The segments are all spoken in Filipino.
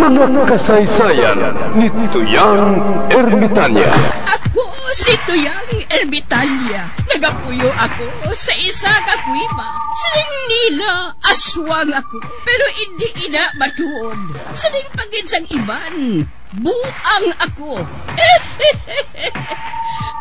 Mga kasaysayan ni Tuyang Ermitanya. Ako si Tuyang Ermitanya. Nagapuyo ako sa isa ka kuiba. Siling nila, aswang ako. Pero hindi ina matuod. Siling pagin sang iban. Buang ako.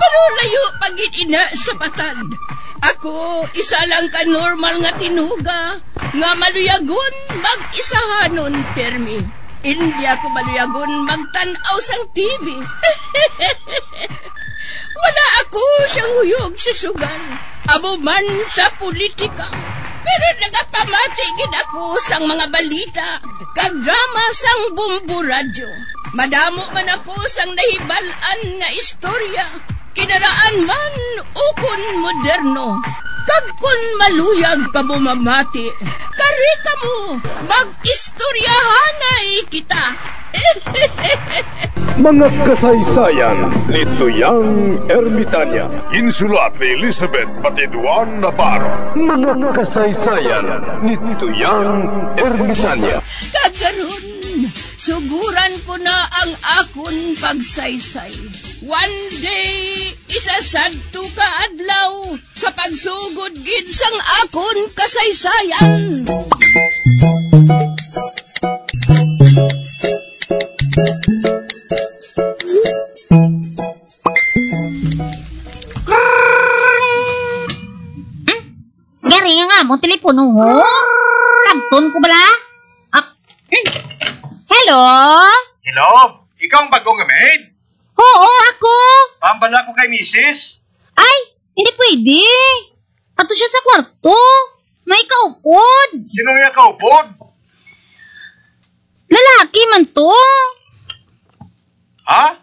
Pero layo pagin ina sa patad. Ako, isa lang ka normal nga tinuga. Nga maluyagon mag-isahanon, permi. Hindi ako maluyagon magtanaw sang TV. Wala ako siyang huyog sa sugal. Amo man sa politika. Pero nagapamatagin ako sang mga balita. Kag drama sang Bumbu Radyo. Madamo man ako sang nahibalan nga istorya. Kinaraan man ukon moderno. Kag kun maluyag ka mo mamati, kari ka mo, mag-istoryahanay kita. Mga kasaysayan ni Tuyang Ermitanya. Insulat ni Elizabeth Batiduan Navarro. Mga kasaysayan ni Tuyang Ermitanya. Kagaron, suguran ko na ang akon pagsaysay. One day, isasadto ka adlaw sa pagsugod gid sang akon kasaysayan. Gari nga mo telepono ho. Sabton ko bala? Hello? Hello? Ikaw ang bagong maid? Oo, ako. Pambala ko kay misis. Ay, hindi pwede. Ato siya sa kwarto. May kaupod. Sinong niya kaupod? Lalaki man to. Ha?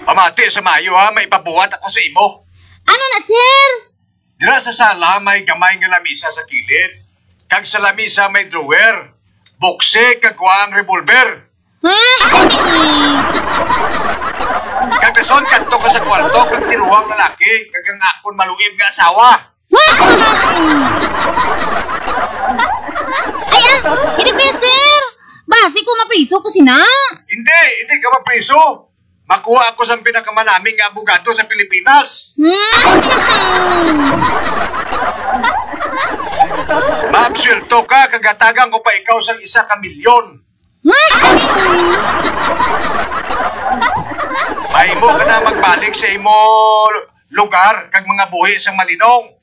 Pamati sa mayo ha, may pabuhat ako sa imo. Ano na, sir? Dira sa sala may gamay nga lamisa sa kilid. Kag sa lamisa may drawer. Bukse kag kuang revolver. Kagason kadto ka sa kwarto kag tiruang lalaki kag ang akon maluib nga asawa. Ay, hindi ko yan, sir. Basi ko mapriso ko sina. Hindi ka mapriso. Makuha ako sa pinakamanaming abogado sa Pilipinas. Maabsulto ka, kagatagang ko pa ikaw sa 1 milyon. Mahimo ka na magbalik sa imo lugar kag mga buhi sa malinong.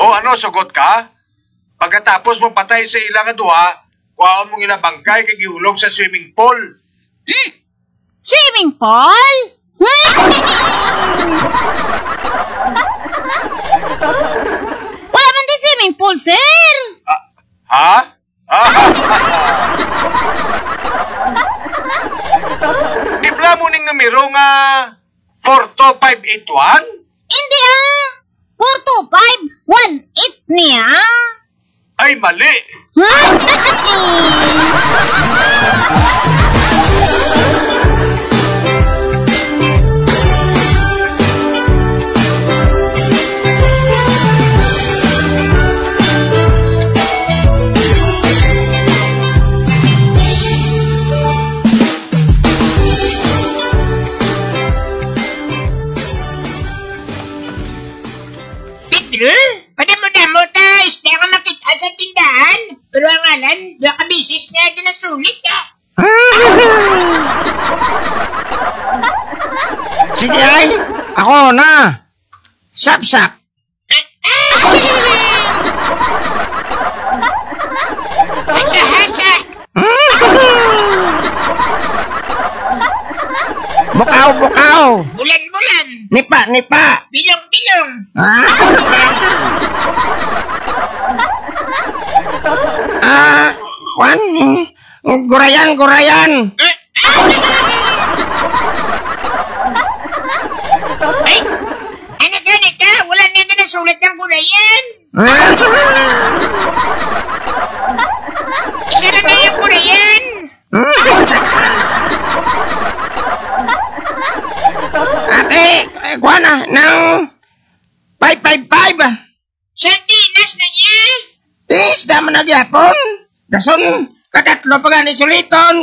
O ano, sugot ka? Pagkatapos mo patay sa ilang duha, kuhaon mong inabangkay kag ihulog sa swimming pool. Swimming pool? Wala man din swimming pool, sir. Ha? Dibla mo ning numero nga 42581? Hindi 42518 niya. Ay, mali. Padamo-damo ta, isda ka makita sa tindahan. Pero ang alan, baka bisis na ginasulit ka. Sige ay, ako na. Sap-sap. Hasa-hasa. Bukaw-bukaw. Bulan-bulan. Nipa-nipa. Bilong-bilong. Kwan? Gurayan. Ay, anak-anak ka, wala na ka nasulat ng gulayan. Isa na yung gulayan. Ate, kuha na. Nang 555. Sardinas na niya. Isda man nagyapon. Dason, katatlo pa gani suliton.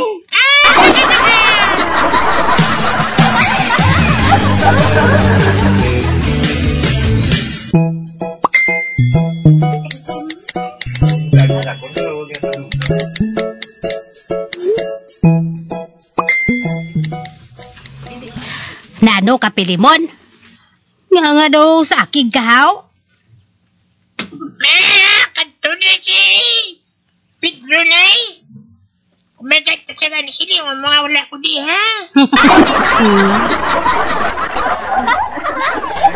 Nano ka Pilimon? Nga daw sa akig kahaw? Kanto na si Pedro na eh. Kumagat na siya gani sila yung mga wala ko di ha.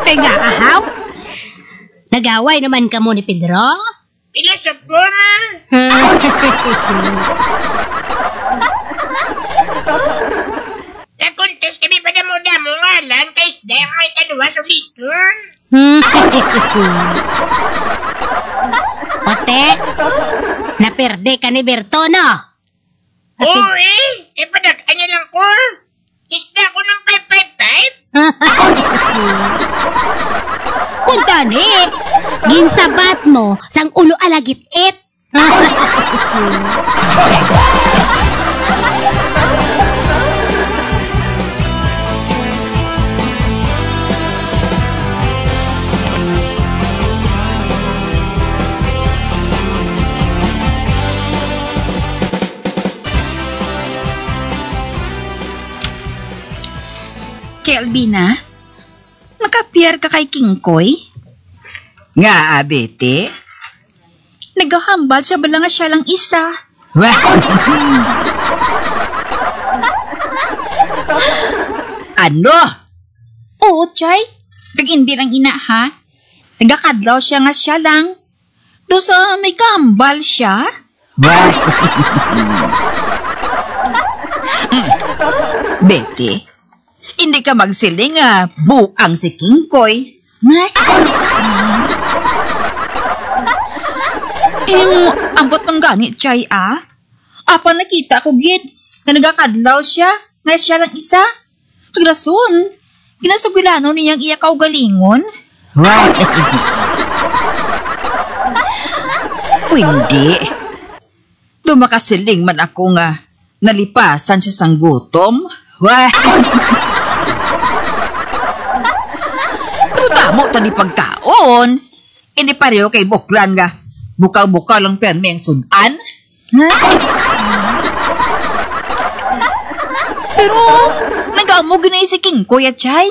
Ay nga kahaw? Nagaway naman ka mo ni Pedro? Pilosopo nga. Nakuntes kami pa na mo ngalan kay isda yung kahit anuwa suliton. Ote, naperde ka ni Berto, no? Oo eh. Padag-an niya lang ko. Isda ko ng 555. Kung tani, ginsabat mo sang ulo alagit-it. Albina, nakapier ka kay Kingkoy? Nga, abete? Nagahambal siya bala nga siya lang isa. Wah! Ano? Oo, Chay. Tag-indi lang ina, ha? Nagakadlaw siya nga siya lang. Do sa may kahambal siya. Wah! Bete, hindi ka magsiling buang si Kingkoy. Ambot man gani, Chay, Apa nakita ko, gid, na nagakadlaw siya, nga siya lang isa. Kagrason, ginasugilano niyang iya kaugalingon. Wah! Hindi. Dumakasiling man ako nga nalipasan siya sang gutom. Wah! Pero tamo tadi pagkaon. Hindi pareho kay Buklan nga. Bukaw-bukaw lang permi ang sudan. Pero, nag-amo ginay si Kingkoy at Chay.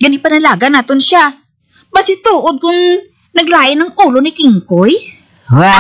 Gani panalaga naton siya. Basi tuod kung naglayan ng ulo ni Kingkoy. Wah!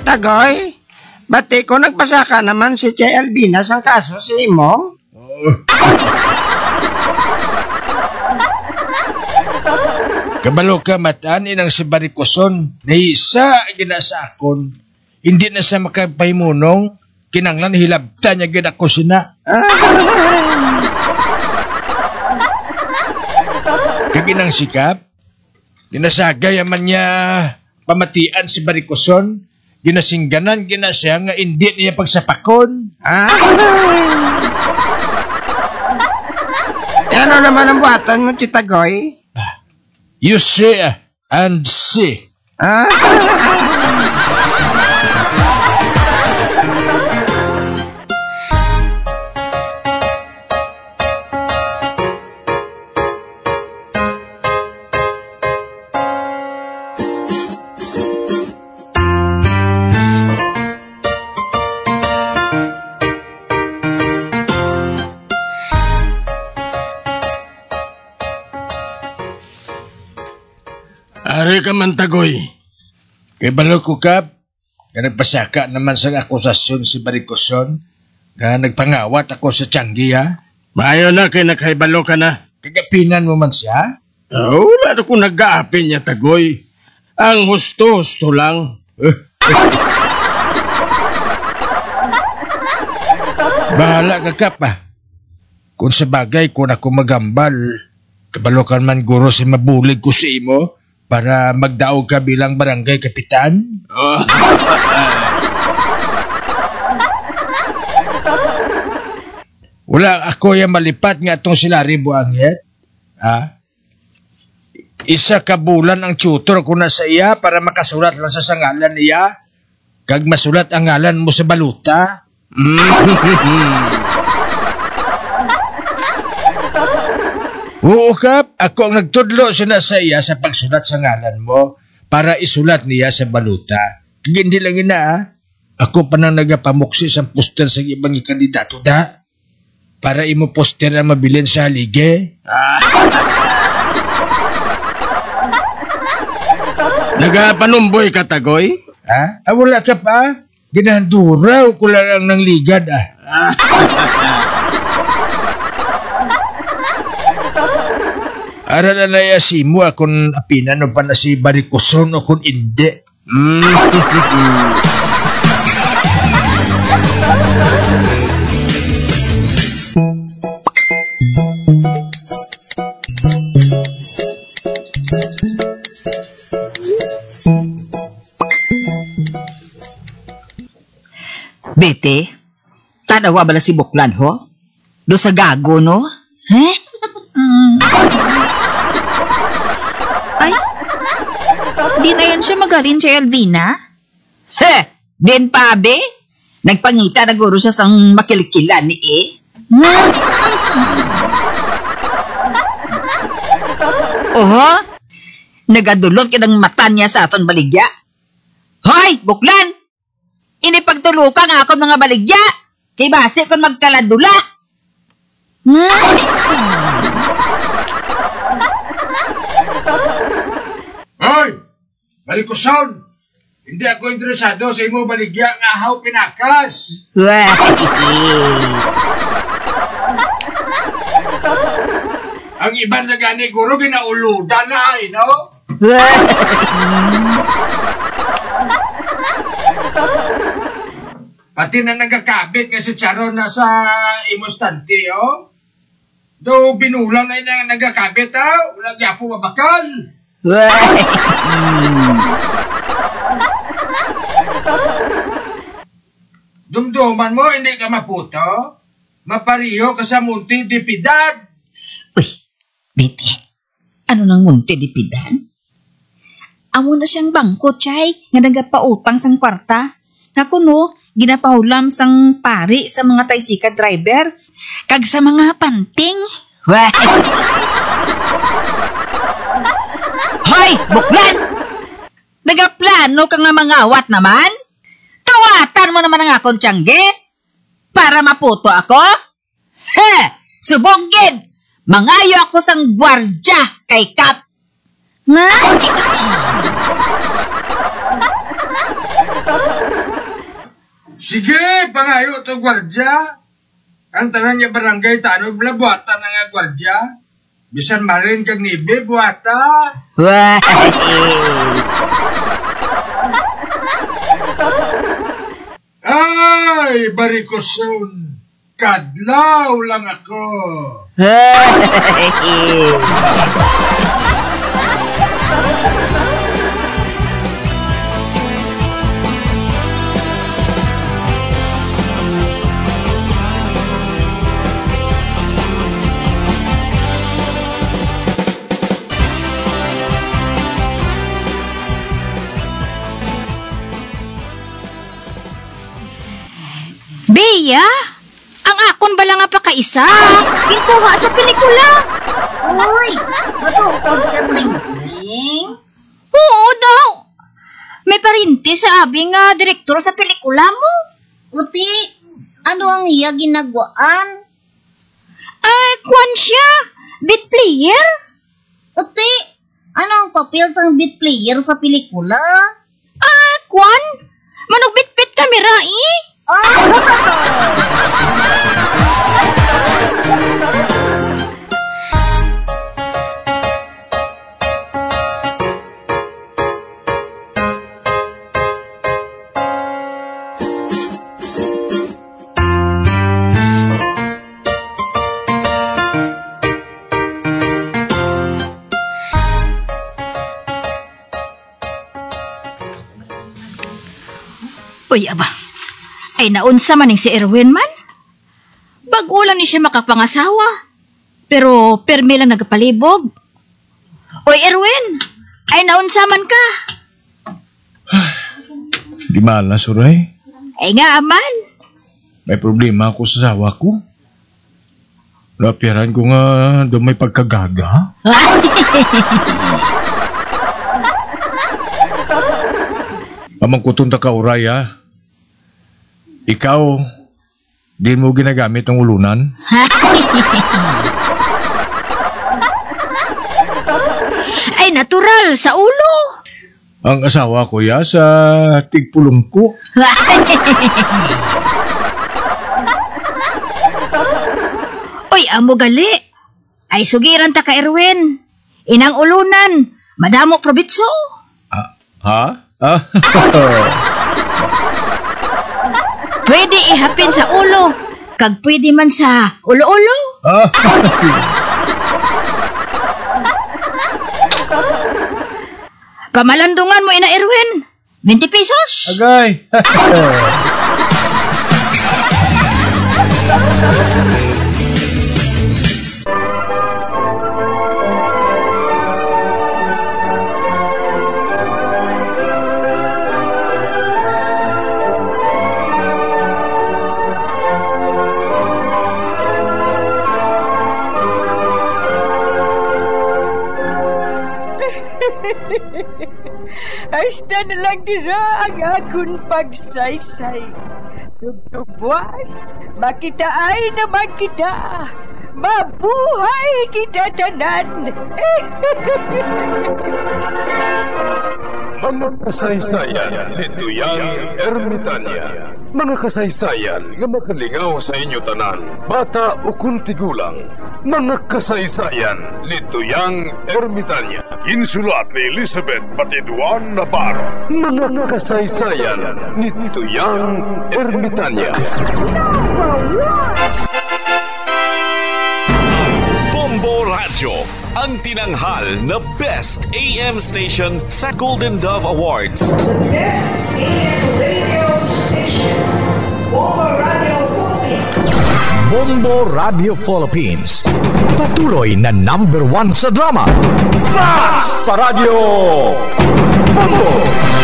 Tagoy, bati ko nagbasa ka naman si Chay Albina sang kaso si Imo? Kabalo ka mataan inang si Barikoson, naisa ginasakon. Hindi na siya makapaymunong, kinanglan hilabta niya ginako sina. Kaginang sikap, ginasagay man niya pamatian si Barikoson, ginasingganan, ginasya nga hindi niya pagsapakon. Ano naman ang buhatan mo, Chitagoy? You see and see. Ari ka man, Tagoy. Kay balo ko, Kap, nga nagpasaka naman sa akusasyon si Barikoson, nga nagpangawat ako sa Tianggi, ha? Maayo na kay nakaibalo ka na. Kagapinan mo man siya? Wala ko nag-aapin niya, Tagoy. Ang husto-husto lang. Bahala ka kap ah. Kung sa bagay, kung ako magambal, kabalokan man guro si mabulig ko sa imo para magdaog ka bilang barangay kapitan. Oh. Wala ako yung malipat nga itong silari buangit. Ha? Isa ka bulan ang tutor ko na sa iya para makasulat lang sa sangalan niya. Kag masulat ang ngalan mo sa baluta. Oo, Kap. Ako ang nagtudlo siya sa iya sa pagsulat sa ngalan mo para isulat niya sa baluta. Kag hindi lang ina, ha? Ako pa nang nagapamuksis ang poster sa ibang kandidato da. Para imo poster na mabilin sa halige. Nagapanumboy ka, Tagoy? Ha? Wala ka pa? Ginahanduraw ko lang ang nangligad, ah. Aral na yasimo akong apinan o pa na si Barikoson o kung hindi. Bete, tanawa bala si Buklan, ho? Do sa gago, no? Eh? Ay, di na yan siya magaling kay Alvina? He! Din pa, be? Nagpangita na guro siya sang makilikilan ni eh. Oho? Nagadulot ka ng mata niya sa aton baligya. Hoy, Buklan! Ini pagtulukan nga ako mga baligya. Kay base kung magkaladula. Hoy! Barikoson! Hindi ako interesado sa imo baligya nga ahaw pinakas. Ang iban na gani guro ginauludan na ay, no? Pati na nagkakabit nga si Charon na sa imostante, oh? Do binulang na yung nagkakabit, ha? Wala niya po mabakal. Dumduman mo, hindi ka maputo? Mapariho ka sa munti dipidad. Uy, Bete, ano nang munti di pidan? Amo na siyang bangko, chay, nga nagapautang sang kwarta. Naku no, ginapahulam sang pari sa mga taysika driver, kag sa mga panting. Hoy, Buklan! Nagaplano ka nga mangawat naman? Kawatan mo naman ang akong tiyangge? Para maputo ako? He! Subonggid! Mangayo ako sang gwardya kay Kap. Nga? Sige, pangayo to gwardya. Ang tanan niya barangay tanog buhatan na nga gwardya. Bisan marin kag nibe buhata. Ay, Barikoson. Kadlaw lang ako. Bea, ang akon bala nga pa kaisa. Ginkuha sa pelikula. Uy, matuod ka, Bring-Bring. Oo daw. May parinti sa abi nga direktor sa pelikula mo. Uti, ano ang iya ginagwaan? Ay, kwan siya. Beat player. Uti, ano ang papel sang beat player sa pelikula? Ay, kwan. Manugbit-bit kamera eh. Uy, aba. Ay naunsa man si Erwin man. Bag-o lang ni siya makapangasawa. Pero permi lang nagpalibog. Uy, Erwin. Ay naunsa man ka. Di mahal na, Suray. Ay nga, aman. May problema ako sa asawa ko. Napiyaran ko nga daw may pagkagaga. Pamangkuton ta ka, Uray, ha? Ikaw, di mo ginagamit ang ulunan? Ay, natural, sa ulo. Ang asawa ko ya sa tigpulong ko. Uy, amo gali. Ay, sugiran ta ka, Erwin. Inang ulunan, madamo probitso. Ha? Pwede ihapin sa ulo. Kag pwede man sa ulo-ulo. Pamalandungan mo, Ina Erwin. 20 pesos. Agay! Hasta na lang dira ang akong pagsaysay. Tugtugwas, makitaan naman kita. Mabuhay kita tanan. Mga kasaysayan ni Tuyang Ermitanya. Mga kasaysayan nga makalingaw sa inyo tanan, bata o kuntigulang. Mga kasaysayan ni Tuyang Ermitanya. Insulat ni Elizabeth Batiduan Navarro. Mga kasaysayan ni Tuyang Ermitanya. Bombo Radio, ang tinanghal na Best AM Station sa Golden Dove Awards. Best AM Radio Station, Bombo Radio Philippines. Bombo Radio Philippines, patuloy na #1 sa drama. Fast pa Radio! Bombo!